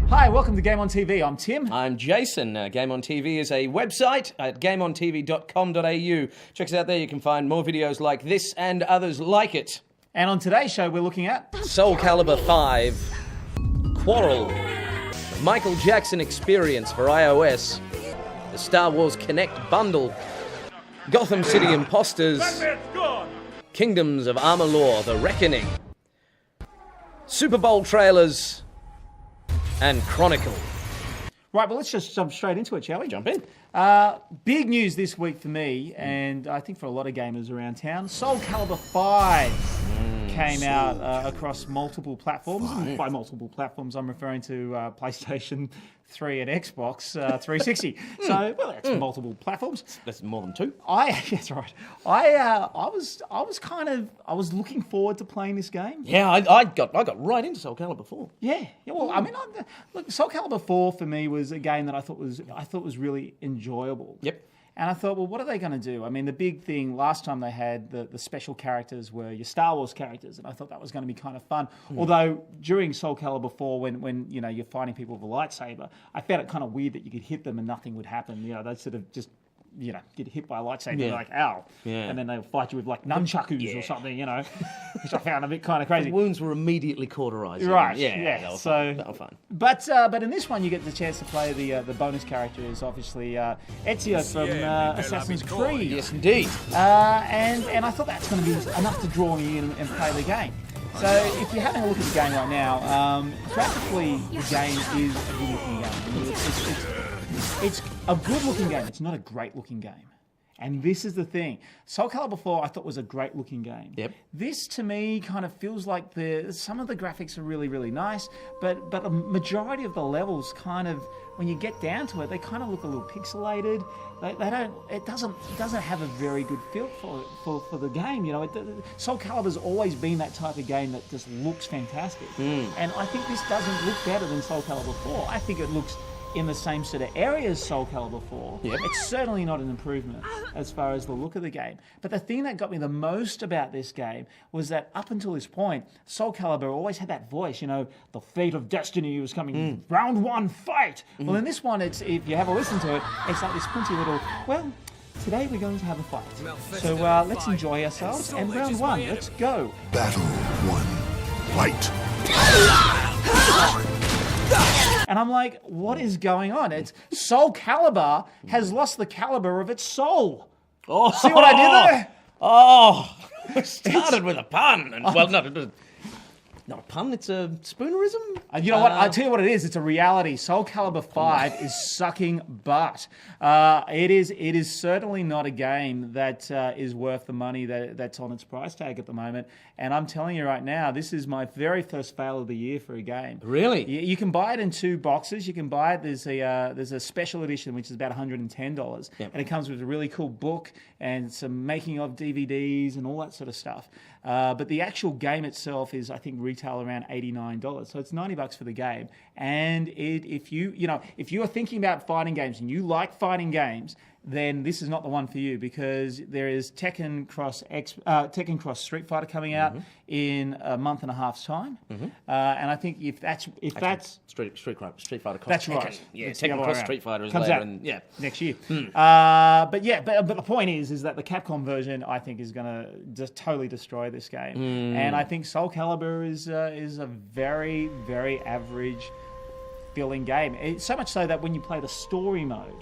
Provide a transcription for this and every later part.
Hi, welcome to GameOnTV. I'm Tim. I'm Jason. GameOnTV is a website at gameontv.com.au. Check us out there. You can find more videos like this and others like it. And on today's show, we're looking at Soul Calibur V, Quarrel, the Michael Jackson Experience for iOS, the Star Wars Kinect Bundle, Gotham City Imposters, Kingdoms of Amalur, The Reckoning, Super Bowl trailers, and Chronicle. Right, well, let's just jump straight into it, shall we? Jump in. Big news this week for me, and I think for a lot of gamers around town. Soul Calibur V came out across multiple platforms. And by multiple platforms, I'm referring to PlayStation 3 and Xbox 360. So, well, that's multiple platforms. That's more than two. That's right. I was looking forward to playing this game. Yeah, I got right into Soul Calibur 4. Yeah. Well, I mean, look, Soul Calibur 4 for me was a game that I thought was really enjoyable. Yep. And I thought, well, what are they going to do? I mean, the big thing last time they had the special characters were your Star Wars characters, and I thought that was going to be kind of fun. Although during Soul Calibur 4, when you know you're fighting people with a lightsaber, I found it kind of weird that you could hit them and nothing would happen. You know, they'd sort of just get hit by a lightsaber, and like, ow. Yeah. And then they'll fight you with like nunchakus or something, which I found a bit kind of crazy. The wounds were immediately cauterized. Right, yeah. That was fun. But in this one, you get the chance to play the bonus character is obviously Ezio from Assassin's Creed. Yes, indeed. And I thought that's going to be enough to draw me in and play the game. So if you're having a look at the game right now, graphically the game is a good looking game. It's a good looking game. It's not a great looking game. And this is the thing. Soul Calibur 4 I thought was a great looking game. Yep. This to me kind of feels like some of the graphics are really, really nice, but the majority of the levels kind of, when you get down to it, they kind of look a little pixelated. It doesn't have a very good feel for the game. Soul Calibur's always been that type of game that just looks fantastic. And I think this doesn't look better than Soul Calibur 4. I think it looks in the same sort of area as Soul Calibur 4. Yep. It's certainly not an improvement as far as the look of the game. But the thing that got me the most about this game was that up until this point, Soul Calibur always had that voice, the fate of destiny was coming, round one, fight. Well, in this one, if you have a listen to it, it's like this punchy little, well, today we're going to have a fight. So let's enjoy ourselves, and round one, let's go. Battle one, fight. And I'm like, what is going on? It's Soul Calibur has lost the caliber of its soul. Oh, see what I did there? Oh, it started with a pun. Well, not a pun, it's a spoonerism. You know what? I'll tell you what it is. It's a reality. Soul Calibur 5 is sucking butt. It is certainly not a game that is worth the money that's on its price tag at the moment. And I'm telling you right now, this is my very first fail of the year for a game. Really? You can buy it in 2 boxes. You can buy it. There's a special edition, which is about $110. Yep. And it comes with a really cool book and some making of DVDs and all that sort of stuff. But the actual game itself is, I think, retail around $89. So it's $90 for the game. And if you are thinking about fighting games and you like fighting games, then this is not the one for you, because there is Tekken Cross Street Fighter coming out in a month and a half's time. And I think if that's Street Fighter Cross. That's Tekken. right. Yeah, it's Tekken Cross Street Fighter is comes later, out next year. But the point is that the Capcom version, I think, is going to just totally destroy this game. And I think Soul Calibur is a very, very average filling game. It's so much so that when you play the story mode,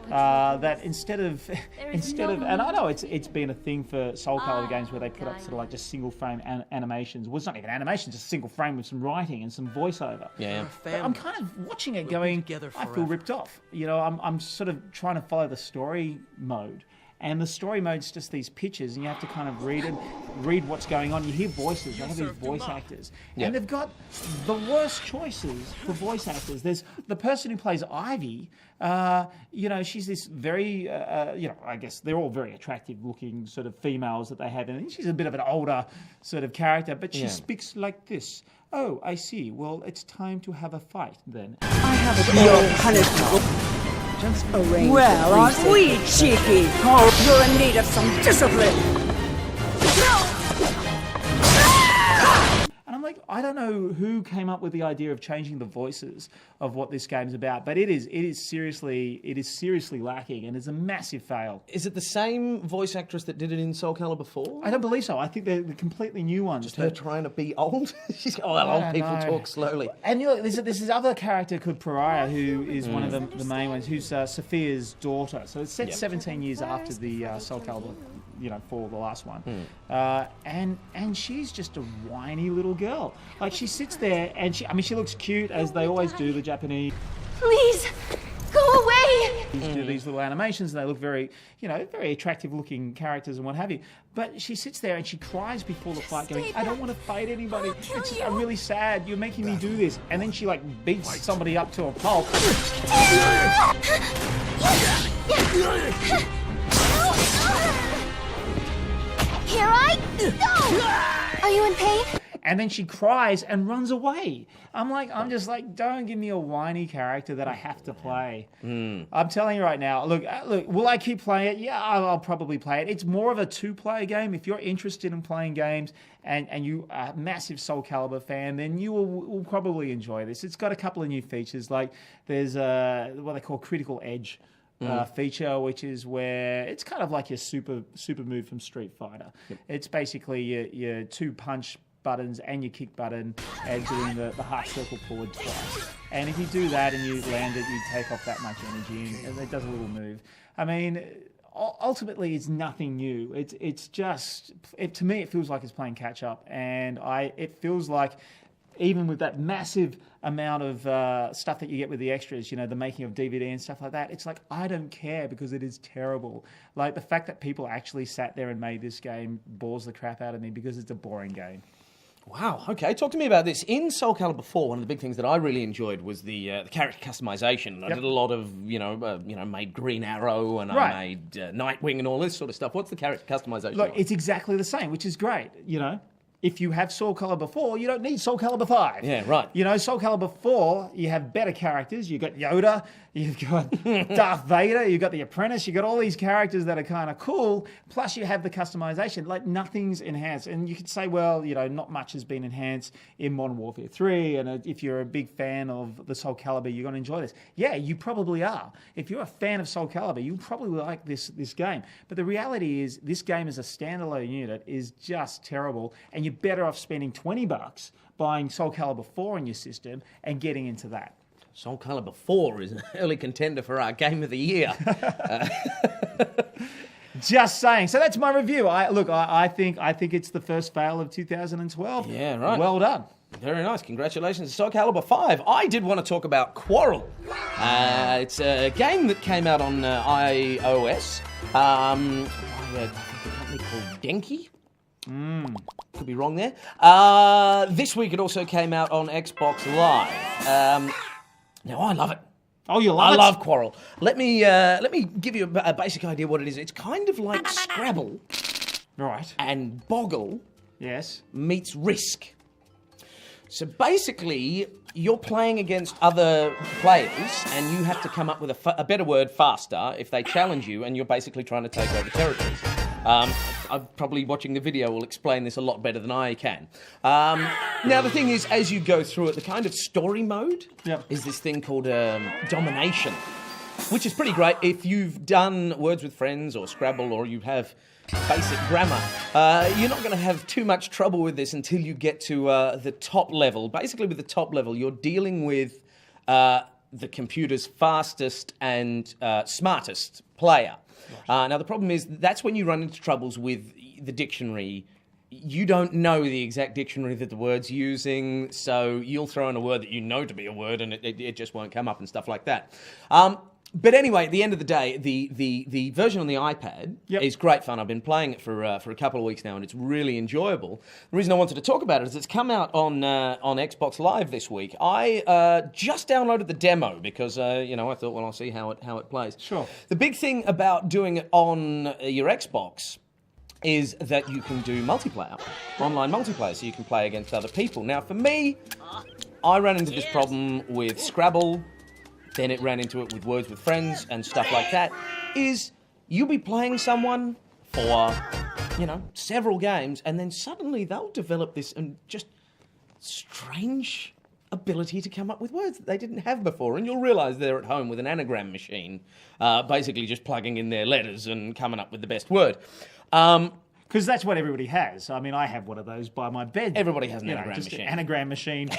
that instead of and I know it's been a thing for Soul Calibur games where they put up sort of like just single frame animations. Well, it's not even animations, just single frame with some writing and some voiceover. Yeah. But I'm kind of watching it going, I feel ripped off. I'm sort of trying to follow the story mode. And the story mode's just these pictures, and you have to kind of read what's going on. You hear voices, they have these voice actors. Yep. And they've got the worst choices for voice actors. There's the person who plays Ivy, she's this very, I guess they're all very attractive looking sort of females that they have. And she's a bit of an older sort of character, but she speaks like this. Oh, I see. Well, it's time to have a fight then. I have a your punishment. Just arrange. Well, aren't we cheeky? Oh, you're in need of some discipline. And I'm like, I don't know who came up with the idea of changing the voices of what this game's about, but it is seriously lacking, and it's a massive fail. Is it the same voice actress that did it in Soul Calibur 4? I don't believe so. I think they're completely new ones. Just her trying to be old? She's old people talk slowly. And there's this other character called Pariah, who is one of the main ones, who's Sophia's daughter. So it's set 17 years after the Soul Calibur, for the last one. And she's just a whiny little girl. Like, she sits there and she looks cute, as they always do, the Japanese. Please, go away! Do these little animations, and they look very, very attractive looking characters and what have you. But she sits there and she cries before the fight, going, I don't want to fight anybody. I'm really sad. You're making me do this. And then she beats somebody up to a pulp. Here I go! Are you in pain? And then she cries and runs away. I'm just like, don't give me a whiny character that I have to play. I'm telling you right now, look, will I keep playing it? Yeah, I'll probably play it. It's more of a two-player game. If you're interested in playing games and you are a massive Soul Calibur fan, then you will probably enjoy this. It's got a couple of new features, like there's what they call Critical Edge. Feature, which is where it's kind of like your super move from Street Fighter. It's basically your two punch buttons and your kick button and doing the half circle forward twice. And if you do that and you land it, you take off that much energy, and it does a little move. I mean, ultimately, it's nothing new. It's just, to me, it feels like it's playing catch up, and it feels like, even with that massive amount of stuff that you get with the extras, the making of DVD and stuff like that, it's like, I don't care, because it is terrible. Like, the fact that people actually sat there and made this game bores the crap out of me, because it's a boring game. Wow, okay, talk to me about this. In Soul Calibur 4, one of the big things that I really enjoyed was the character customization. I did a lot of, made Green Arrow, and I made Nightwing and all this sort of stuff. What's the character customization Look, like? It's exactly the same, which is great, If you have Soul Calibur 4, you don't need Soul Calibur 5. Yeah, right. Soul Calibur 4, you have better characters. You've got Yoda, you've got Darth Vader, you've got the Apprentice, you've got all these characters that are kind of cool, plus you have the customization. Like, nothing's enhanced. And you could say, well, not much has been enhanced in Modern Warfare 3, and if you're a big fan of the Soul Calibur, you're going to enjoy this. Yeah, you probably are. If you're a fan of Soul Calibur, you probably like this game. But the reality is, this game as a standalone unit is just terrible, and you're better off spending $20 buying Soul Calibur 4 in your system and getting into that. Soul Calibur 4 is an early contender for our Game of the Year. Just saying. So that's my review. I think it's the first fail of 2012. Yeah, right. Well done. Very nice. Congratulations to Soul Calibur 5. I did want to talk about Quarrel. It's a game that came out on iOS. I think a company called Denki. Could be wrong there. This week it also came out on Xbox Live. Now, I love it. Oh, you love it? I love Quarrel. Let me give you a basic idea what it is. It's kind of like Scrabble, right, and Boggle. Yes. Meets Risk. So basically, you're playing against other players, and you have to come up with a better word faster if they challenge you, and you're basically trying to take over territories. I'm probably watching the video will explain this a lot better than I can. Now, the thing is, as you go through it, the kind of story mode is this thing called domination, which is pretty great if you've done Words with Friends or Scrabble, or you have basic grammar. You're not going to have too much trouble with this until you get to the top level. Basically, with the top level, you're dealing with the computer's fastest and smartest player. Now, the problem is that's when you run into troubles with the dictionary. You don't know the exact dictionary that the word's using, so you'll throw in a word that you know to be a word, and it just won't come up and stuff like that. But anyway, at the end of the day, the version on the iPad is great fun. I've been playing it for a couple of weeks now, and it's really enjoyable. The reason I wanted to talk about it is it's come out on Xbox Live this week. I just downloaded the demo because I thought, well, I'll see how it plays. Sure. The big thing about doing it on your Xbox is that you can do multiplayer, online multiplayer, so you can play against other people. Now, for me, I ran into this problem with Scrabble. Then it ran into it with Words with Friends and stuff like that, is you'll be playing someone for, several games, and then suddenly they'll develop this and just strange ability to come up with words that they didn't have before. And you'll realise they're at home with an anagram machine, basically just plugging in their letters and coming up with the best word. Because that's what everybody has. I mean, I have one of those by my bed. Everybody has an anagram just machine. An anagram machine.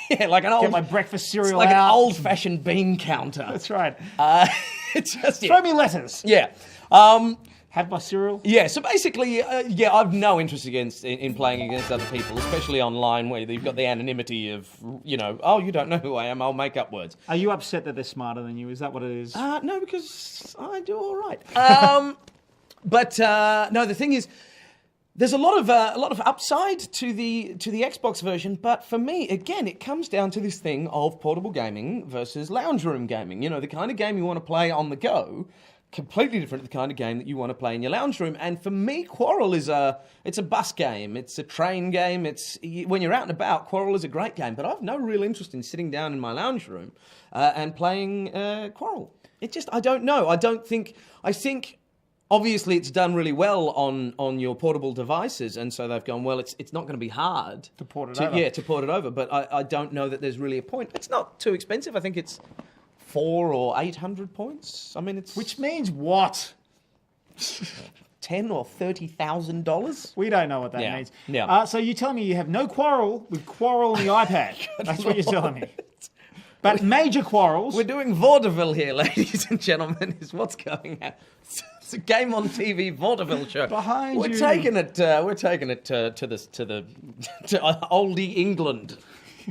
Yeah, like an old... Get my breakfast cereal like out. an old-fashioned bean counter. That's right. It's just... Throw me letters. Yeah. Have my cereal. Yeah, so basically, I've no interest in playing against other people, especially online where you've got the anonymity of, oh, you don't know who I am, I'll make up words. Are you upset that they're smarter than you? Is that what it is? No, because I do all right. But no, the thing is, there's a lot of upside to the Xbox version, but for me, again, it comes down to this thing of portable gaming versus lounge room gaming. The kind of game you want to play on the go, completely different to the kind of game that you want to play in your lounge room. And for me, Quarrel it's a bus game, it's a train game. When you're out and about, Quarrel is a great game. But I've no real interest in sitting down in my lounge room and playing Quarrel. I don't know. I think. Obviously, it's done really well on your portable devices, and so they've gone, well, it's not going to be hard to port it over. Yeah, to port it over. But I don't know that there's really a point. It's not too expensive. I think it's 400 or 800 points. I mean, which means what? $10,000 or $30,000. We don't know what that means. Yeah. So you're telling me you have no Quarrel with Quarrel on the iPad? That's what you're telling me. But major quarrels. We're doing vaudeville here, ladies and gentlemen, is what's going on. It's a GameOnTV vaudeville show. Behind we're you. Taking it to oldie England.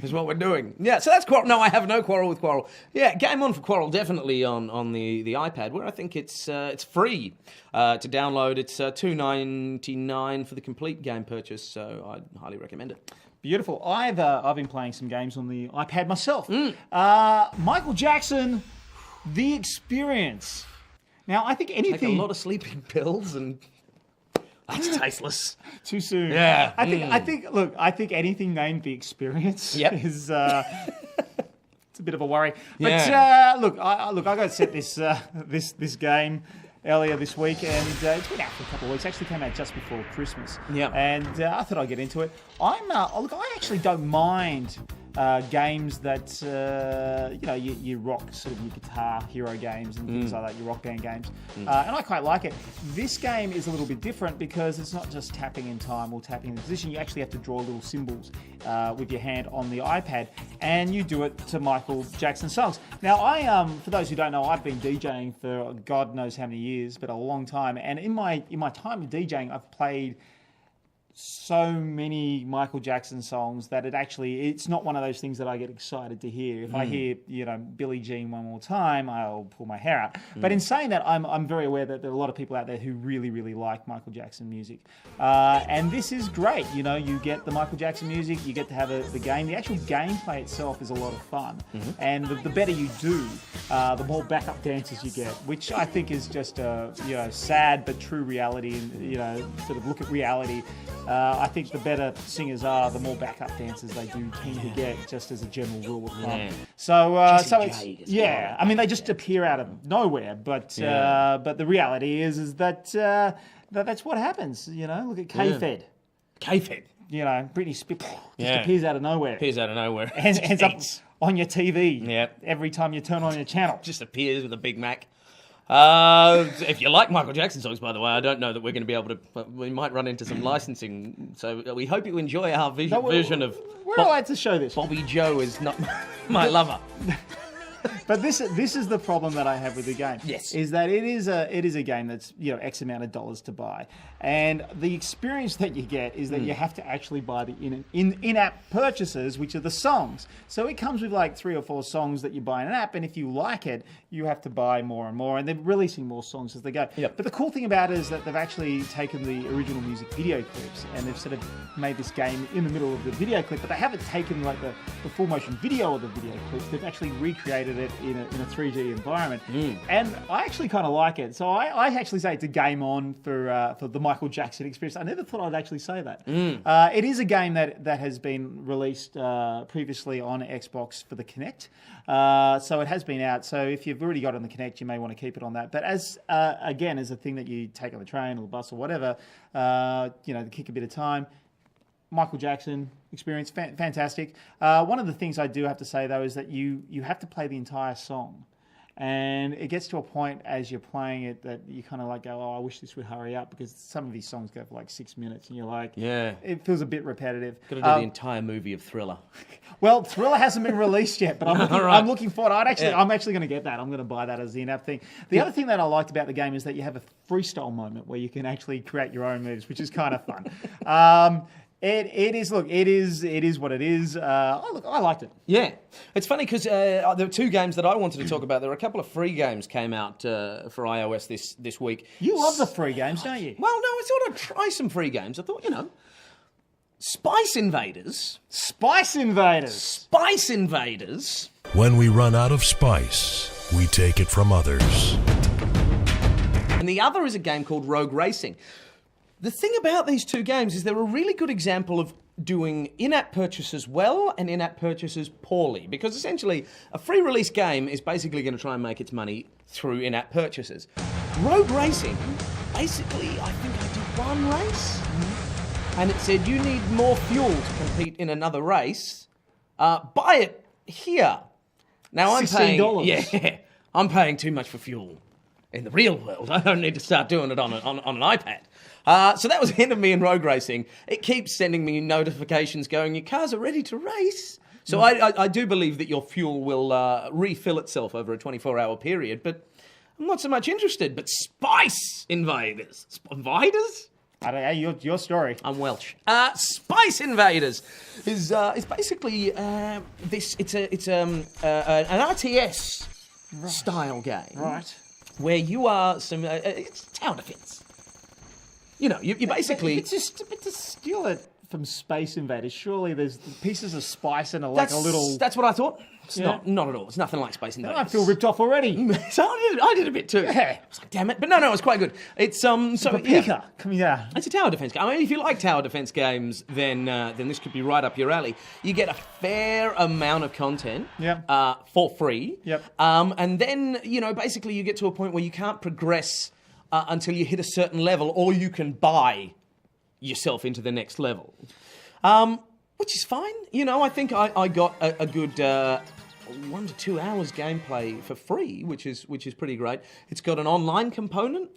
Is what we're doing. Yeah, so that's Quarrel. No, I have no quarrel with Quarrel. Yeah, Game On for Quarrel definitely on the iPad, where I think it's free to download. It's $2.99 for the complete game purchase, so I'd highly recommend it. Beautiful. I've been playing some games on the iPad myself. Michael Jackson, The Experience. Now, I think anything... Take a lot of sleeping pills and... That's tasteless. Too soon. Yeah. I think anything named The Experience is... it's a bit of a worry. But look, I got to set this game earlier this week, and it's been out for a couple of weeks. Actually came out just before Christmas. Yeah. And I thought I'd get into it. I actually don't mind games that you rock sort of your Guitar Hero games and things like that, your Rock Band games, and I quite like it. This game is a little bit different because it's not just tapping in time or tapping in position. You actually have to draw little symbols with your hand on the iPad, and you do it to Michael Jackson songs. Now, for those who don't know, I've been DJing for God knows how many years, but a long time. And in my time of DJing, I've played so many Michael Jackson songs that it's not one of those things that I get excited to hear. If I hear, Billie Jean one more time, I'll pull my hair out. But in saying that, I'm very aware that there are a lot of people out there who really, really like Michael Jackson music. And this is great. You get the Michael Jackson music, you get to have the game. The actual gameplay itself is a lot of fun. And the better you do, the more backup dancers you get, which I think is just a sad but true reality. And, sort of look at reality. I think the better singers are, the more backup dancers they do tend to get, just as a general rule of thumb. So I mean, they just appear out of nowhere. But the reality is that that's what happens. Look at K-Fed. K-Fed. Britney Spears just appears out of nowhere. Appears out of nowhere. Ends up on your TV. Yep. Every time you turn on your channel. Just appears with a Big Mac. If you like Michael Jackson songs, by the way, I don't know that we're going to be able to... We might run into some licensing, so we hope you enjoy our version of... We're allowed to show this. Bobby Joe is not my lover. But this is the problem that I have with the game. Yes. Is that it is a game that's X amount of dollars to buy, and the experience that you get is that you have to actually buy the in-app purchases, which are the songs. So it comes with like 3 or 4 songs that you buy in an app, and if you like it, you have to buy more and more, and they're releasing more songs as they go. Yep. But the cool thing about it is that they've actually taken the original music video clips and they've sort of made this game in the middle of the video clip, but they haven't taken like the full motion video of the video clips. They've actually recreated it in a 3D environment, and I actually kind of like it. So I actually say it's a game on for the Michael Jackson experience. I never thought I'd actually say that. It is a game that has been released previously on Xbox for the Kinect, so it has been out. So if you've already got it on the Kinect, you may want to keep it on that. But as a thing that you take on the train or the bus or whatever, to kick a bit of time. Michael Jackson, experience. Fantastic. One of the things I do have to say, though, is that you have to play the entire song. And it gets to a point as you're playing it that you kind of like go, oh, I wish this would hurry up, because some of these songs go for like 6 minutes and you're like, yeah, it feels a bit repetitive. Got to do the entire movie of Thriller. Well, Thriller hasn't been released yet, but I'm looking forward. I'm actually going to get that. I'm going to buy that as the in-app thing. The other thing that I liked about the game is that you have a freestyle moment where you can actually create your own moves, which is kind of fun. It is what it is. I liked it. Yeah. It's funny because there were two games that I wanted to talk about. There were a couple of free games came out for iOS this week. You love the free games, don't you? Well, no, I thought I'd try some free games. I thought, Spice Invaders. Spice Invaders. Spice Invaders. When we run out of spice, we take it from others. And the other is a game called Rogue Racing. The thing about these two games is they're a really good example of doing in-app purchases well and in-app purchases poorly. Because essentially, a free release game is basically going to try and make its money through in-app purchases. Rogue Racing, basically, I think I did one race, and it said you need more fuel to compete in another race. Buy it here. Now I'm paying $16. Yeah, I'm paying too much for fuel in the real world. I don't need to start doing it on an iPad. So that was the end of me in Rogue Racing. It keeps sending me notifications going, your cars are ready to race. So I do believe that your fuel will refill itself over a 24-hour period, but I'm not so much interested. But Spice Invaders. Invaders? I don't know, your story. I'm Welsh. Spice Invaders is basically this. It's an RTS style game, Right. where you are it's tower defense. You basically... But to steal it from Space Invaders, surely there's pieces of spice and a little... That's what I thought. It's Yeah. not at all. It's nothing like Space Invaders. I feel ripped off already. So I did a bit too. Yeah. I was like, damn it. But no, it's quite good. It's Paprika. Yeah. It's a tower defense game. I mean, if you like tower defense games, then this could be right up your alley. You get a fair amount of content for free. Yep. And then, basically you get to a point where you can't progress until you hit a certain level, or you can buy yourself into the next level. Which is fine. I think I got a good 1 to 2 hours gameplay for free, which is pretty great. It's got an online component,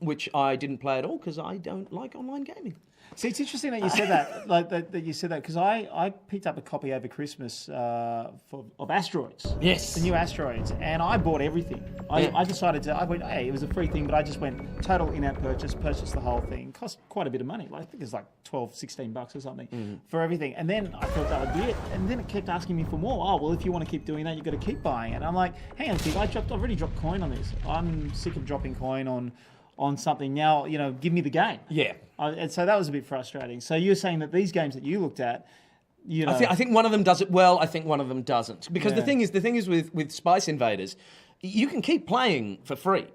which I didn't play at all because I don't like online gaming. See, it's interesting that you said that, because I picked up a copy over Christmas of Asteroids. Yes. The new Asteroids, and I bought everything. I decided I went, hey, it was a free thing, but I just went total in-app purchased the whole thing. Cost quite a bit of money. I think it's like $12-16 or something for everything. And then I thought that would be it. And then it kept asking me for more. Oh, well, if you want to keep doing that, you've got to keep buying it. And I'm like, hang on, Steve, I've already dropped coin on this. I'm sick of dropping coin on something. Now, give me the game. Yeah. And so that was a bit frustrating. So you're saying that these games that you looked at, I think one of them does it well. I think one of them doesn't. Because the thing is with Spice Invaders, you can keep playing for free.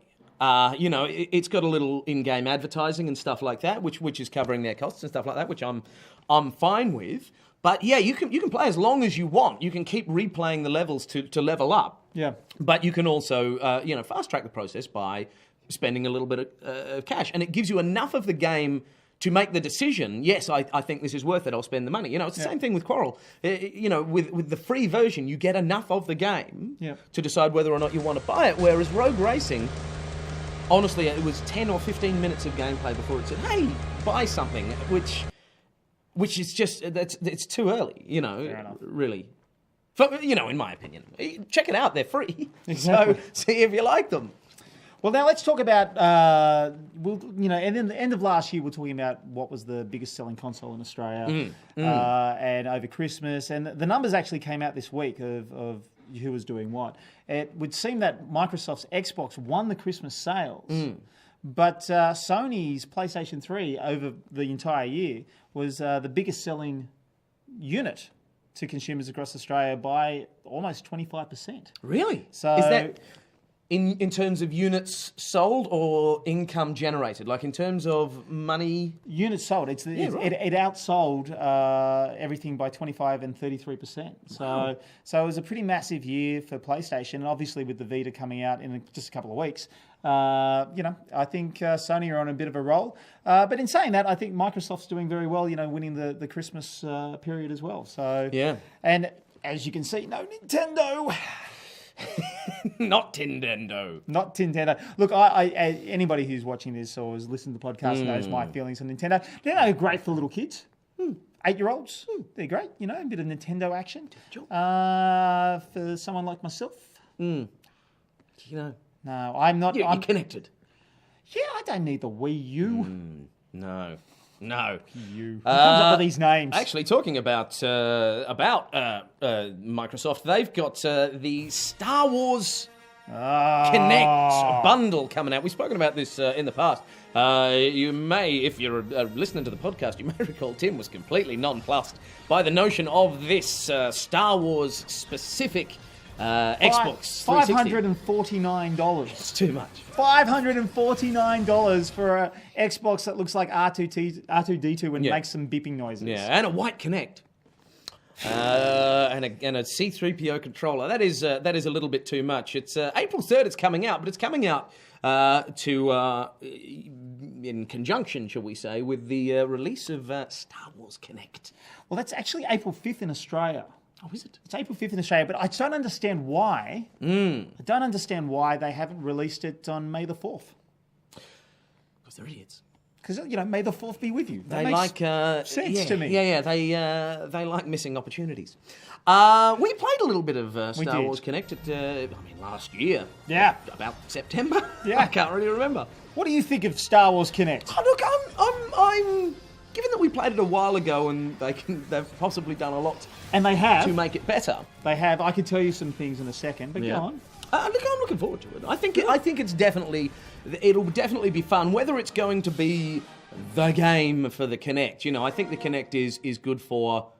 It's got a little in-game advertising and stuff like that, which is covering their costs and stuff like that, which I'm fine with. But yeah, you can play as long as you want. You can keep replaying the levels to level up. Yeah. But you can also fast track the process by spending a little bit of cash, and it gives you enough of the game to make the decision, yes, I think this is worth it, I'll spend the money. It's the same thing with Quarrel. With the free version, you get enough of the game to decide whether or not you want to buy it, whereas Rogue Racing, honestly, it was 10 or 15 minutes of gameplay before it said, hey, buy something, which is just, it's too early, really. In my opinion. Check it out, they're free. Exactly. So see if you like them. Well, now let's talk about, and in the end of last year, we're talking about what was the biggest selling console in Australia and over Christmas. And the numbers actually came out this week of who was doing what. It would seem that Microsoft's Xbox won the Christmas sales, but Sony's PlayStation 3 over the entire year was the biggest selling unit to consumers across Australia by almost 25%. Really? So is that... In terms of units sold or income generated? Like in terms of money? Units sold. It outsold everything by 25 and 33%. So it was a pretty massive year for PlayStation. And obviously with the Vita coming out in just a couple of weeks, I think Sony are on a bit of a roll. But in saying that, I think Microsoft's doing very well, winning the Christmas period as well. So Yeah. And as you can see, no Nintendo. Not Nintendo. Not Nintendo. Look, I anybody who's watching this or has listened to the podcast knows my feelings on Nintendo. Nintendo are great for little kids. 8-year-olds, they're great. A bit of Nintendo action. For someone like myself, No, I'm not. you're I'm connected. Yeah, I don't need the Wii U. No. Who comes up with these names? Actually, talking about Microsoft, they've got the Star Wars Connect bundle coming out. We've spoken about this in the past. You may, if you're listening to the podcast, you may recall Tim was completely nonplussed by the notion of this Star Wars specific Xbox 360. $549. It's too much. $549 for an Xbox that looks like R2D2 and makes some beeping noises. Yeah, and a white Kinect. And a C3PO controller. That is a little bit too much. It's April 3rd it's coming out, but it's coming out in conjunction, shall we say, with the release of Star Wars Connect. Well, that's actually April 5th in Australia. Oh, is it? It's April 5th in Australia, but I don't understand why. I don't understand why they haven't released it on May the 4th. Because they're idiots. Because, May the 4th be with you. That They makes like sense to me. Yeah. They like missing opportunities. We played a little bit of Star did. Wars Connect last year. Yeah. About September. Yeah. I can't really remember. What do you think of Star Wars Connect? Oh, look, I'm given that we played it a while ago and they've possibly done a lot And they have. to make it better. They have. I could tell you some things in a second, but go on. Look, I'm looking forward to it. I think it'll definitely be fun. Whether it's going to be the game for the Kinect, I think the Kinect is good for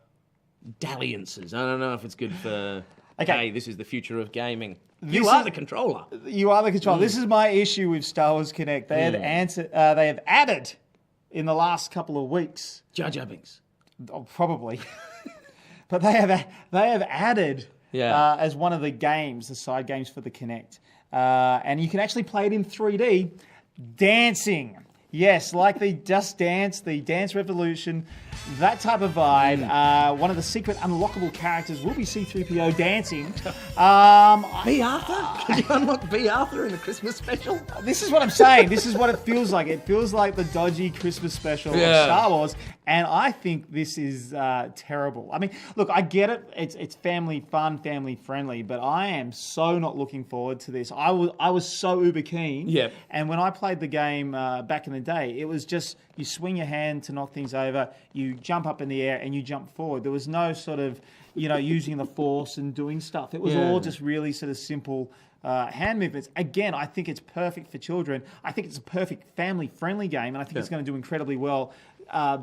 dalliances. I don't know if it's good for. Okay. Hey, this is the future of gaming. This You are is- the controller. You are the controller. This is my issue with Star Wars Connect. They have added in the last couple of weeks. Jar Jar Binks. Oh, probably. But they have added as one of the games, the side games for the Kinect. And you can actually play it in 3D, dancing. Yes, like the Just Dance, the Dance Revolution, that type of vibe. One of the secret unlockable characters will be C-3PO dancing. B. Arthur? Can you unlock B. Arthur in the Christmas special? This is what I'm saying. This is what it feels like. It feels like the dodgy Christmas special of Star Wars, and I think this is terrible. I mean, look, I get it. It's family fun, family friendly, but I am so not looking forward to this. I was so uber keen. Yep. And when I played the game back in the day, it was just you swing your hand to knock things over, you jump up in the air, and you jump forward. There was no sort of using the force and doing stuff. It was all just really sort of simple hand movements. Again, I think it's perfect for children. I think it's a perfect family-friendly game, and I think it's going to do incredibly well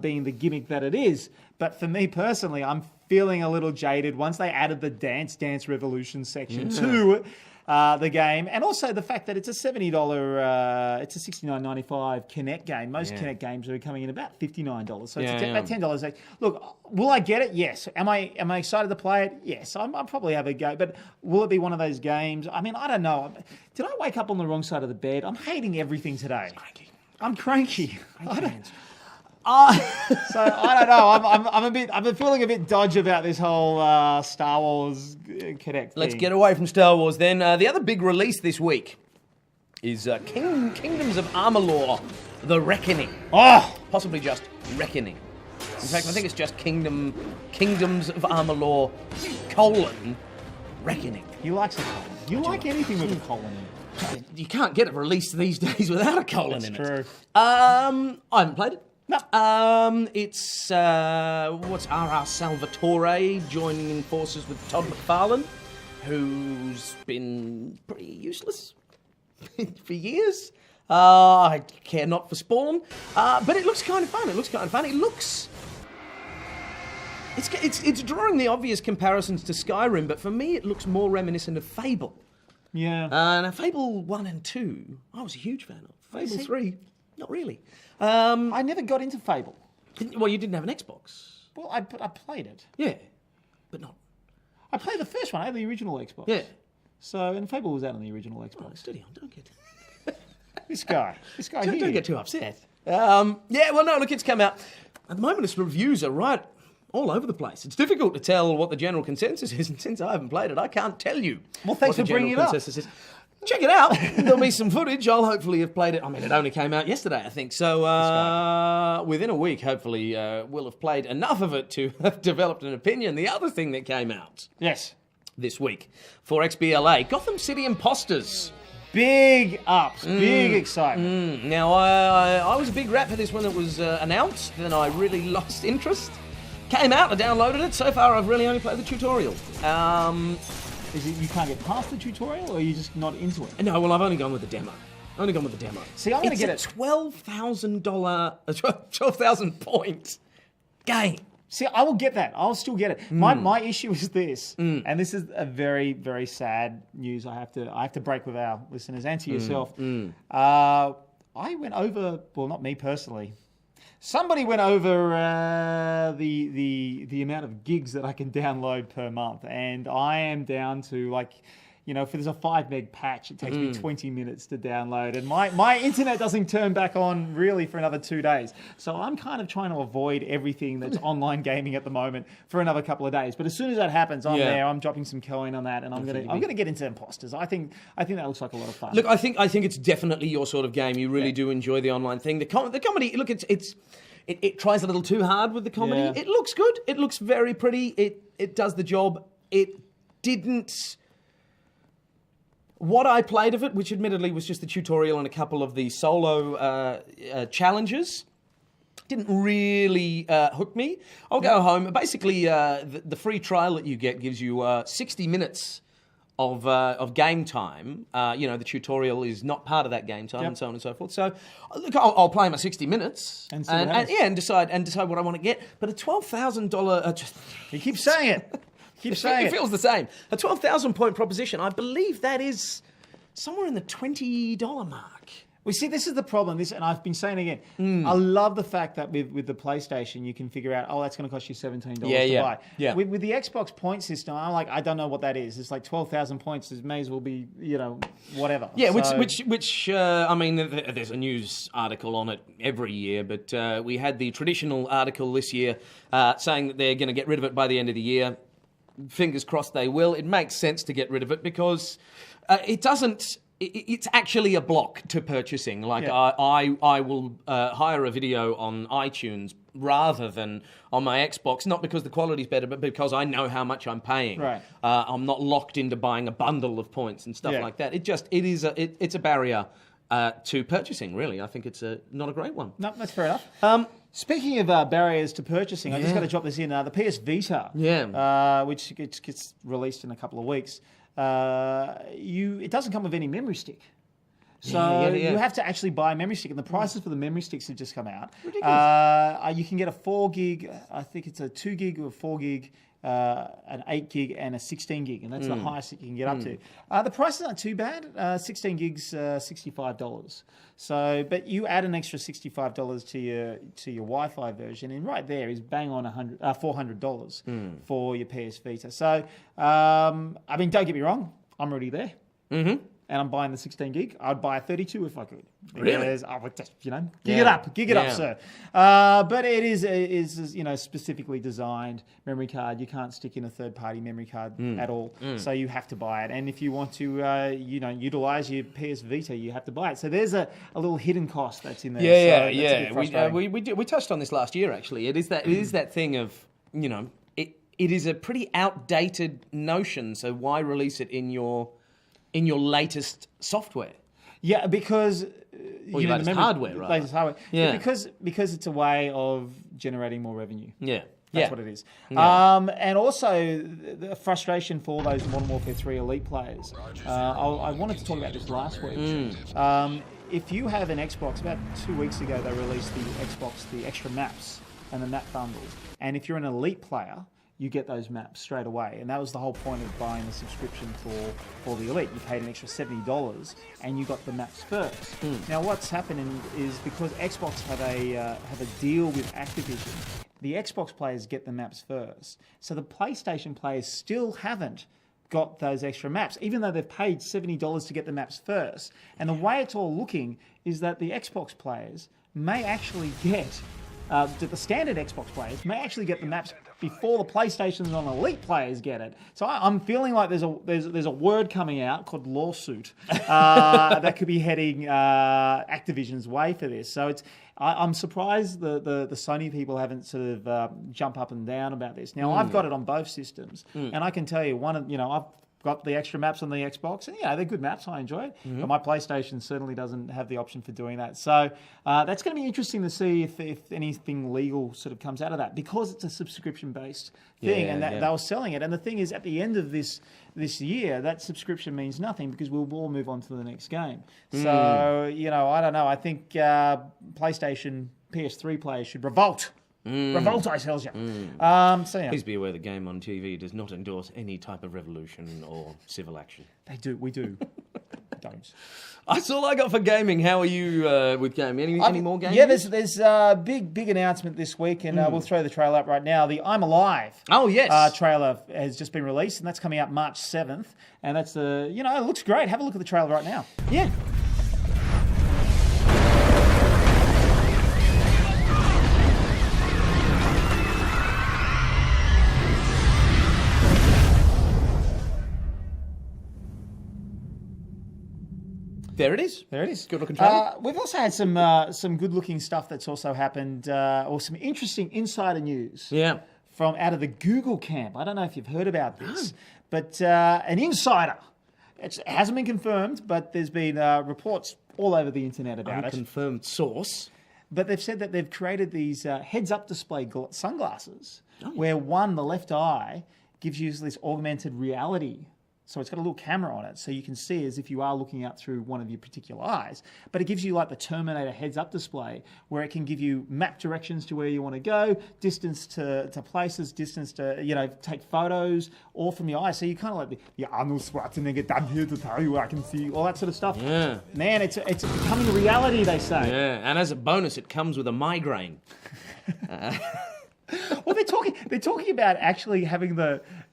being the gimmick that it is. But for me personally, I'm feeling a little jaded once they added the Dance Revolution section to the game, and also the fact that it's a $70, it's a $69.95 Kinect game. Most Kinect games are coming in about $59, so it's about $10. Look, will I get it? Yes. Am I excited to play it? Yes. I'll probably have a go, but will it be one of those games? I mean, I don't know. Did I wake up on the wrong side of the bed? I'm hating everything today. I'm cranky. So I don't know. I'm feeling a bit dodgy about this whole Star Wars Connect thing. Let's get away from Star Wars then. The other big release this week is Kingdoms of Amalur: The Reckoning. Oh, Possibly just Reckoning. In fact, I think it's just Kingdoms of Amalur: Reckoning. he likes a colon. You like anything with a colon in it. You can't get it released these days without a colon in it. True. I haven't played it. No. It's what's R.R. Salvatore joining forces with Todd McFarlane, who's been pretty useless for years. I care not for Spawn, but it looks kind of fun. It's drawing the obvious comparisons to Skyrim, but for me it looks more reminiscent of Fable. Yeah. Now, Fable 1 and 2, I was a huge fan of. Fable 3, not really. I never got into Fable. Well, you didn't have an Xbox. Well, I played it. Yeah, but not. I played the first one. I had the original Xbox. Yeah. So, and Fable was out on the original Oh, Xbox. steady on, don't get. This guy Don't here. get too upset. Well, no, look, it's come out. At the moment, its reviews are right all over the place. It's difficult to tell what the general consensus is, and since I haven't played it, I can't tell you. Well, thanks what for the bringing general it up. consensus is. Check it out. There'll be some footage. I'll hopefully have played it. I mean, it only came out yesterday, I think. So within a week, hopefully, we'll have played enough of it to have developed an opinion. The other thing that came out Yes. this week for XBLA, Gotham City Imposters. Big ups, big excitement. Now, I was a big rat for this when it was announced, then I really lost interest. Came out, I downloaded it. So far, I've really only played the tutorial. Is it you can't get past the tutorial, or are you just not into it? No, well, I've only gone with the demo. See, I'm going to get It's it. a $12,000 point game. See, I will get that. I'll still get it. My issue is this, and this is a very, very sad news. I have to break with our listeners and to yourself. I went over. Well, not me personally. Somebody went over the amount of gigs that I can download per month, and I am down to if there's a 5 meg patch, it takes me 20 minutes to download, and my internet doesn't turn back on really for another 2 days. So I'm kind of trying to avoid everything that's online gaming at the moment for another couple of days. But as soon as that happens, I'm there. I'm dropping some coin on that, and I'm gonna get into Imposters. I think that looks like a lot of fun. Look, I think it's definitely your sort of game. You really do enjoy the online thing. The comedy. Look, it tries a little too hard with the comedy. Yeah. It looks good. It looks very pretty. It does the job. It didn't. What I played of it, which admittedly was just the tutorial and a couple of the solo challenges, didn't really hook me. I'll go home. Basically, the free trial that you get gives you 60 minutes of game time. The tutorial is not part of that game time, and so on and so forth. So, look, I'll play my 60 minutes and decide what I want to get. But a $12,000. You keep saying it. Keep saying It feels the same. A 12,000 point proposition. I believe that is somewhere in the $20 mark. We see, this is the problem. And I've been saying again. I love the fact that with the PlayStation, you can figure out, that's going to cost you $17 to buy. Yeah. With the Xbox point system, I'm like, I don't know what that is. It's like 12,000 points. It may as well be, whatever. Yeah, which I mean, there's a news article on it every year, but we had the traditional article this year saying that they're going to get rid of it by the end of the year. Fingers crossed they will. It makes sense to get rid of it because it doesn't. It's actually a block to purchasing. Like I will hire a video on iTunes rather than on my Xbox, not because the quality's better, but because I know how much I'm paying. Right. I'm not locked into buying a bundle of points and stuff like that. It's a barrier to purchasing. Really, I think it's not a great one. No, that's fair enough. Speaking of barriers to purchasing, I just got to drop this in. The PS Vita, which gets released in a couple of weeks, it doesn't come with any memory stick. So you have to actually buy a memory stick, and the prices for the memory sticks have just come out. Ridiculous. You can get a 4 gig, I think it's a 2 gig or 4 gig, an 8 gig and a 16 gig, and that's the highest that you can get up to. The prices aren't too bad. 16 gigs, $65. So, but you add an extra $65 to your Wi-Fi version, and right there is bang on $400 for your PS Vita. So, I mean, don't get me wrong, I'm already there. And I'm buying the 16 gig. I'd buy a 32 if I could. Really? I would just, gig it up, sir. But it is specifically designed memory card. You can't stick in a third-party memory card at all. So you have to buy it. And if you want to, utilize your PS Vita, you have to buy it. So there's a little hidden cost that's in there. We touched on this last year. Actually, it is that thing of it is a pretty outdated notion. So why release it in your latest software? Yeah, because your latest hardware, right? Latest hardware. Yeah. Because it's a way of generating more revenue. Yeah. That's what it is. Yeah. And also the frustration for all those Modern Warfare 3 Elite players. I wanted to talk about this last week. If you have an Xbox, about 2 weeks ago they released the Xbox, the extra maps and the map bundle. And if you're an Elite player, you get those maps straight away. And that was the whole point of buying the subscription for the Elite. You paid an extra $70 and you got the maps first. Now what's happening is because Xbox have a deal with Activision, the Xbox players get the maps first. So the PlayStation players still haven't got those extra maps, even though they've paid $70 to get the maps first. And the way it's all looking is that the Xbox players may actually get, the standard Xbox players may actually get the maps before the PlayStation and Elite players get it. So I'm feeling like there's a word coming out called lawsuit that could be heading Activision's way for this. So I'm surprised the Sony people haven't sort of jump up and down about this. Now I've got it on both systems, and I can tell you I've got the extra maps on the Xbox, and they're good maps. I enjoy it, but my PlayStation certainly doesn't have the option for doing that. So that's going to be interesting to see if anything legal sort of comes out of that, because it's a subscription-based thing, and they were selling it. And the thing is, at the end of this year, that subscription means nothing because we'll all move on to the next game. So I don't know. I think PlayStation PS3 players should revolt. Revolt, I tells you. Please be aware that GameOnTV does not endorse any type of revolution or civil action. They do. We do. Don't. That's all I got for gaming. How are you with gaming? Any more gaming? Yeah, there's a big announcement this week, and we'll throw the trailer up right now. The I'm Alive trailer has just been released, and that's coming out March 7th. And that's it looks great. Have a look at the trailer right now. Yeah. There it is. Good looking trailer. We've also had some good looking stuff that's also happened, or some interesting insider news. Yeah. From out of the Google camp. I don't know if you've heard about this, but an insider. It hasn't been confirmed, but there's been reports all over the internet about it. Unconfirmed source. But they've said that they've created these heads-up display sunglasses, where the left eye, gives you this augmented reality. So it's got a little camera on it, so you can see as if you are looking out through one of your particular eyes. But it gives you like the Terminator heads-up display, where it can give you map directions to where you want to go, distance to places, distance to, take photos, all from your eyes. So you kind of like, Arnold Schwarzenegger, I'm here to tell you I can see, all that sort of stuff. Yeah. Man, it's becoming a reality, they say. Yeah, and as a bonus, it comes with a migraine. Well, they're talking about actually having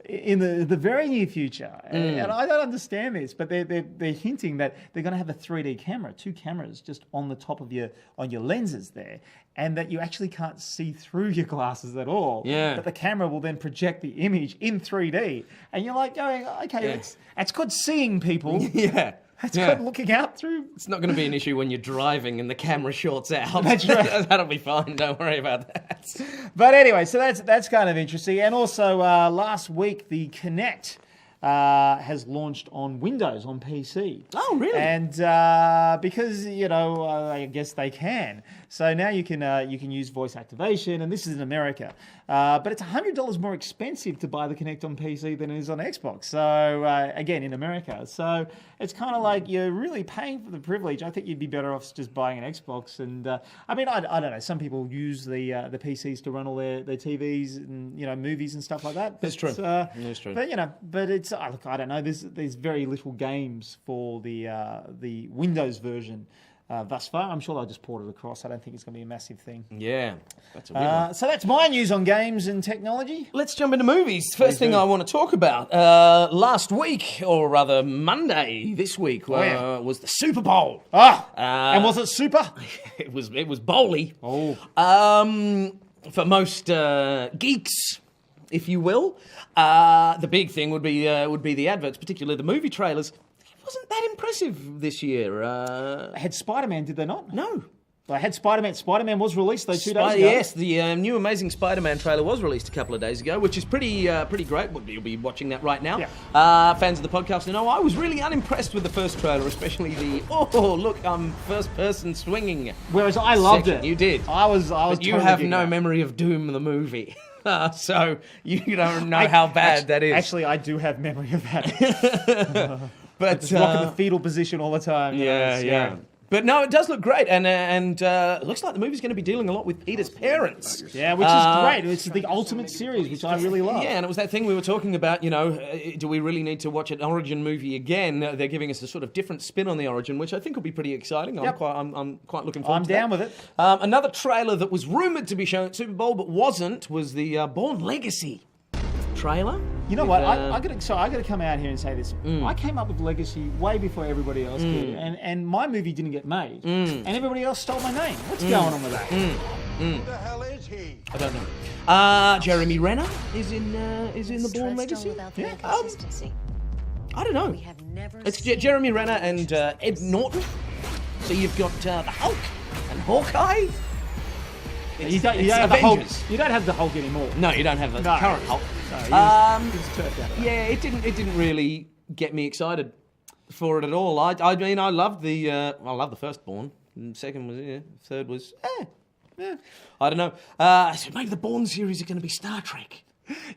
in the very near future, and I don't understand this, but they're hinting that they're going to have a 3D camera, 2 cameras just on the top of your lenses there, and that you actually can't see through your glasses at all. Yeah. But the camera will then project the image in 3D, and you're like going, okay, it's good seeing people. Yeah. It's good looking out through. It's not going to be an issue when you're driving and the camera shorts out. That's right. That'll be fine. Don't worry about that. But anyway, so that's kind of interesting. And also last week, the Kinect has launched on Windows, on PC. Oh, really? And because, I guess they can. So now you can use voice activation, and this is in America. But it's $100 more expensive to buy the Kinect on PC than it is on Xbox. So, again, in America. So it's kind of like you're really paying for the privilege. I think you'd be better off just buying an Xbox. And, I don't know. Some people use the PCs to run all their TVs and, movies and stuff like that. That's true. That's true. But it's, look, I don't know. There's very little games for the Windows version. Thus far, I'm sure they'll just port it across. I don't think it's going to be a massive thing. Yeah, that's a weird one. So that's my news on games and technology. Let's jump into movies. First thing I want to talk about. Last week, or rather Monday this week, was the Super Bowl. And was it super? It was bowly. Oh. For most geeks, if you will, the big thing would be the adverts, particularly the movie trailers. Wasn't that impressive this year. Had Spider-Man, did they not? No. They had Spider-Man. Spider-Man was released, though, 2 days ago. Yes, the new Amazing Spider-Man trailer was released a couple of days ago, which is pretty great. Well, you'll be watching that right now. Yeah. Fans of the podcast know I was really unimpressed with the first trailer, especially the, look, I'm first person swinging. Whereas I loved it. You did. I was but you totally have geeked no out. memory of Doom the movie. So you don't know how bad that is. Actually, I do have memory of that. But just rock in the fetal position all the time. Yeah. But no, it does look great, and it looks like the movie's going to be dealing a lot with Edith's parents. Yeah, which is great. It's the Ultimate series, which I really love. Yeah, and it was that thing we were talking about, do we really need to watch an Origin movie again? They're giving us a sort of different spin on the Origin, which I think will be pretty exciting. Yep. I'm quite looking forward to that. I'm down with it. Another trailer that was rumoured to be shown at Super Bowl, but wasn't, was the Bourne Legacy trailer. You know what? I got to come out here and say this. I came up with Legacy way before everybody else did, and my movie didn't get made, and everybody else stole my name. What's going on with that? Who the hell is he? I don't know. Jeremy Renner is in the Bourne Legacy. Yeah. I don't know. It's Jeremy Renner and Ed Norton. So you've got the Hulk and Hawkeye. You don't have the Hulk anymore. No, you don't have the current Hulk. No, he was turfed out of that. Yeah, it didn't really get me excited for it at all. I mean, I loved the first Bourne. And second was third was I don't know. So maybe the Bourne series are going to be Star Trek.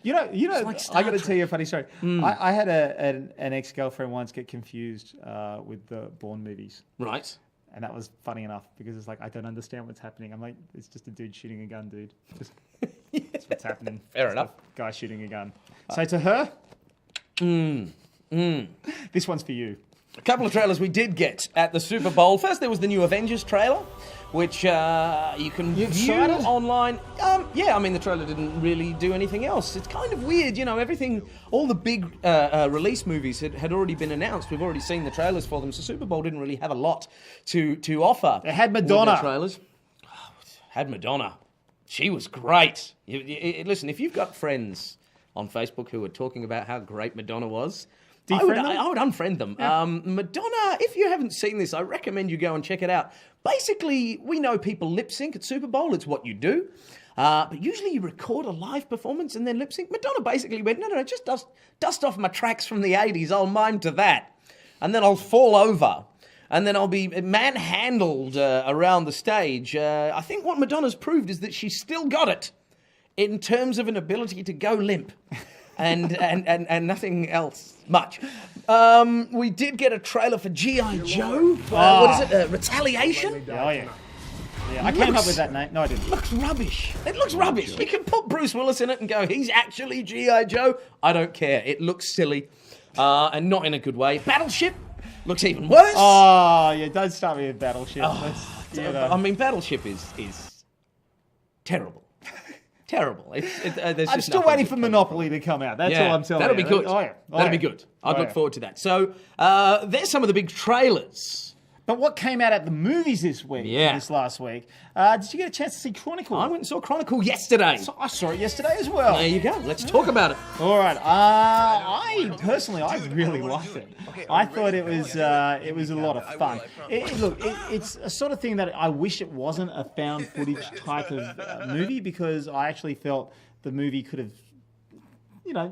You know. like Star I got to Trek. tell you a funny story. I had an ex-girlfriend once get confused with the Bourne movies. Right. And that was funny enough because it's like, I don't understand what's happening. I'm like, it's just a dude shooting a gun, dude. That's what's happening. Fair It's enough. a guy shooting a gun. So to her, this one's for you. A couple of trailers we did get at the Super Bowl. First, there was the new Avengers trailer, which you can view excited? online. Yeah, I mean, the trailer didn't really do anything else. It's kind of weird, everything, all the big release movies had already been announced. We've already seen the trailers for them, so Super Bowl didn't really have a lot to offer. They had with Madonna. their trailers. Had Madonna. She was great. Listen, if you've got friends on Facebook who are talking about how great Madonna was, I would unfriend them. Yeah. Madonna, if you haven't seen this, I recommend you go and check it out. Basically, we know people lip sync at Super Bowl. It's what you do. But usually you record a live performance and then lip sync. Madonna basically went, no, just dust off my tracks from the 80s. I'll mime to that. And then I'll fall over. And then I'll be manhandled around the stage. I think what Madonna's proved is that she's still got it in terms of an ability to go limp. And nothing else much. We did get a trailer for G.I. Joe. What is it? Retaliation? Oh, yeah. Yeah, I came up with that name. No, I didn't. Looks rubbish. It looks rubbish. You can put Bruce Willis in it and go, he's actually G.I. Joe. I don't care. It looks silly. And not in a good way. Battleship looks even worse. Oh, yeah, don't start me with Battleship. I mean, Battleship is terrible. Terrible. I'm still waiting for Monopoly to come out. That's all I'm telling that'll you. be good. Oh, yeah. That'll be good. I'd look forward to that. So there's some of the big trailers. But what came out at the movies this week, this last week, did you get a chance to see Chronicle? I went and saw Chronicle yesterday. So I saw it yesterday as well. There you go. Let's talk about it. All right. I really liked it. I thought it was a lot of fun. It's a sort of thing that I wish it wasn't a found footage type of movie, because I actually felt the movie could have,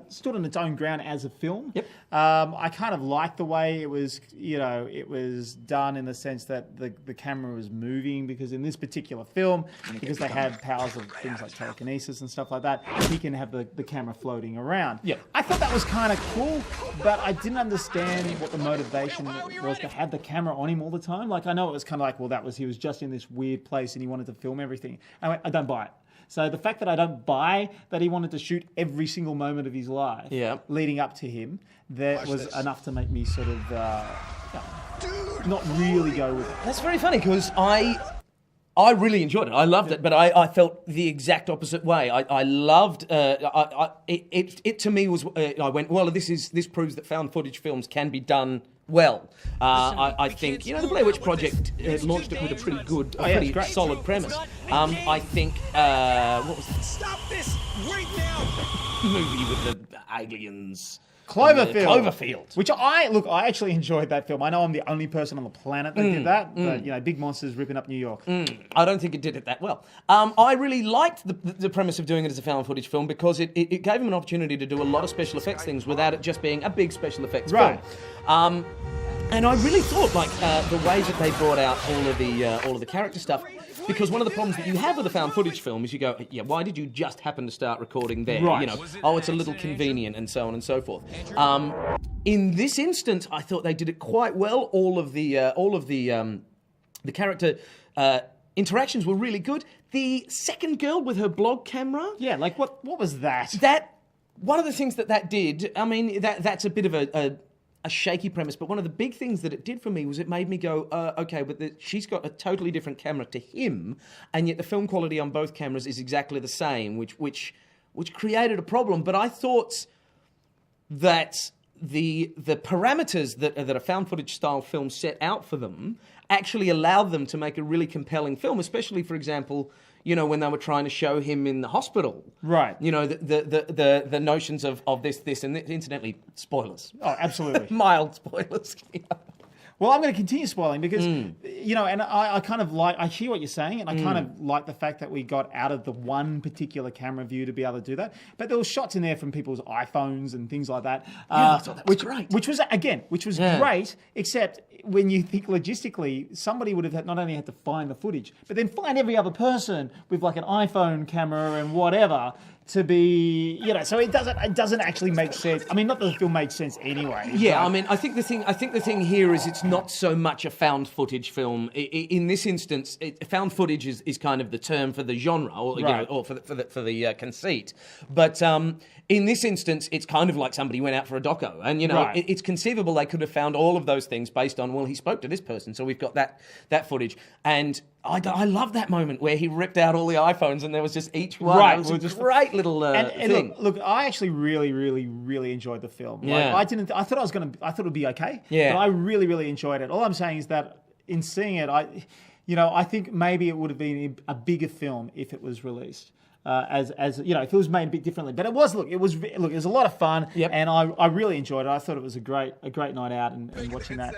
stood on its own ground as a film. Yep. I kind of liked the way it was, it was done in the sense that the camera was moving, because in this particular film, because they have powers of things like telekinesis and stuff like that, he can have the camera floating around. Yeah. I thought that was kind of cool, but I didn't understand what the motivation was to have the camera on him all the time. Like, I know it was kind of like, well, he was just in this weird place and he wanted to film everything. I went, I don't buy it. So the fact that I don't buy that he wanted to shoot every single moment of his life leading up to him, that was enough to make me sort of not really go with it. That's very funny, because I really enjoyed it. I loved it, but I felt the exact opposite way. I loved it. To me was I went, well, this proves that found footage films can be done well. I think the Blair Witch Project launched it with a pretty solid premise. I think what was that? Stop this right now! Movie with the aliens. Cloverfield. Which I actually enjoyed that film. I know I'm the only person on the planet that did that, but big monsters ripping up New York. I don't think it did it that well. I really liked the premise of doing it as a found footage film, because it gave him an opportunity to do a lot of special effects things without it just being a big special effects film. And I really thought, the way that they brought out all of the character stuff, because one of the problems that you have with a found footage film is you go, why did you just happen to start recording there? Right. It's a little convenient, and so on and so forth. In this instance, I thought they did it quite well. All of the character interactions were really good. The second girl with her blog camera. Yeah, what was that? That one of the things that did. I mean, that's a bit of a shaky premise, but one of the big things that it did for me was it made me go, okay, but she's got a totally different camera to him, and yet the film quality on both cameras is exactly the same, which created a problem. But I thought that the parameters that a found footage style film set out for them actually allowed them to make a really compelling film, especially, for example, you know, when they were trying to show him in the hospital. Right. You know, the notions of this, and incidentally, spoilers. Oh, absolutely. Mild spoilers. Well, I'm going to continue spoiling because, you know, and I kind of like, I hear what you're saying, and I kind of like the fact that we got out of the one particular camera view to be able to do that. But there were shots in there from people's iPhones and things like that. Yeah, I thought that was great. Which was great, except when you think logistically, somebody would have not only had to find the footage, but then find every other person with like an iPhone camera and whatever to be, you know, so it doesn't actually make sense. I mean, not that the film made sense anyway. Yeah, I mean, I think the thing here is it's not so much a found footage film. In this instance, found footage is kind of the term for the genre, or, you know, or for the conceit. But in this instance, it's kind of like somebody went out for a doco, and you know, it's conceivable they could have found all of those things based on, well, he spoke to this person, so we've got that footage. And I love that moment where he ripped out all the iPhones and there was just each one. Right, it was a great little thing. Look, I actually really, really, really enjoyed the film. Yeah. Like, I thought it would be okay. Yeah. But I really, really enjoyed it. All I'm saying is that in seeing it, I think maybe it would have been a bigger film if it was released. As you know, if it was made a bit differently, but it was a lot of fun, and I really enjoyed it. I thought it was a great night out and watching that.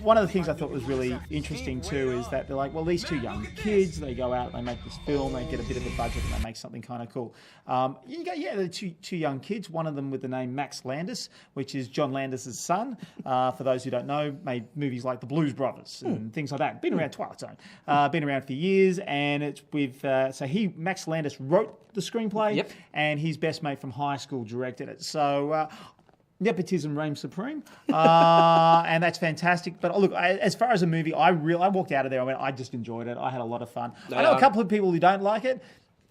One of the things I thought was really interesting too is that they're like, well, these two young kids, they go out, they make this film, they get a bit of a budget, and they make something kind of cool. The two young kids. One of them with the name Max Landis, which is John Landis' son. For those who don't know, made movies like The Blues Brothers and things like that. Been around Twilight Zone, been around for years, and it's with Max Landis wrote the screenplay, and his best mate from high school directed it. So nepotism reigns supreme, and that's fantastic. But look, as far as a movie, I walked out of there. I just enjoyed it. I had a lot of fun. I know a couple of people who don't like it.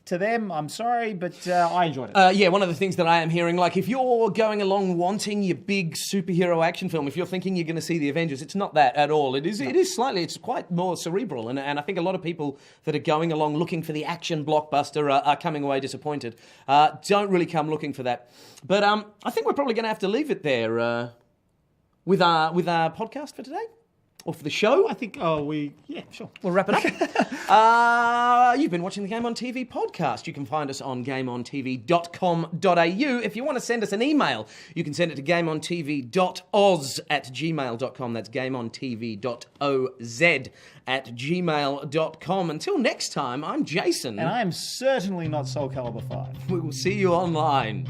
To them, I'm sorry, but I enjoyed it. One of the things that I am hearing, like if you're going along wanting your big superhero action film, if you're thinking you're going to see the Avengers, it's not that at all. It is slightly, it's quite more cerebral, and I think a lot of people that are going along looking for the action blockbuster are coming away disappointed. Don't really come looking for that. But I think we're probably going to have to leave it there with our podcast for today. Or for the show? I think, sure. We'll wrap it up. You've been watching the Game On TV podcast. You can find us on GameOnTV.com.au. If you want to send us an email, you can send it to GameOnTV.oz@gmail.com. That's GameOnTV.oz@gmail.com. Until next time, I'm Jason. And I am certainly not Soul Calibur V. We will see you online.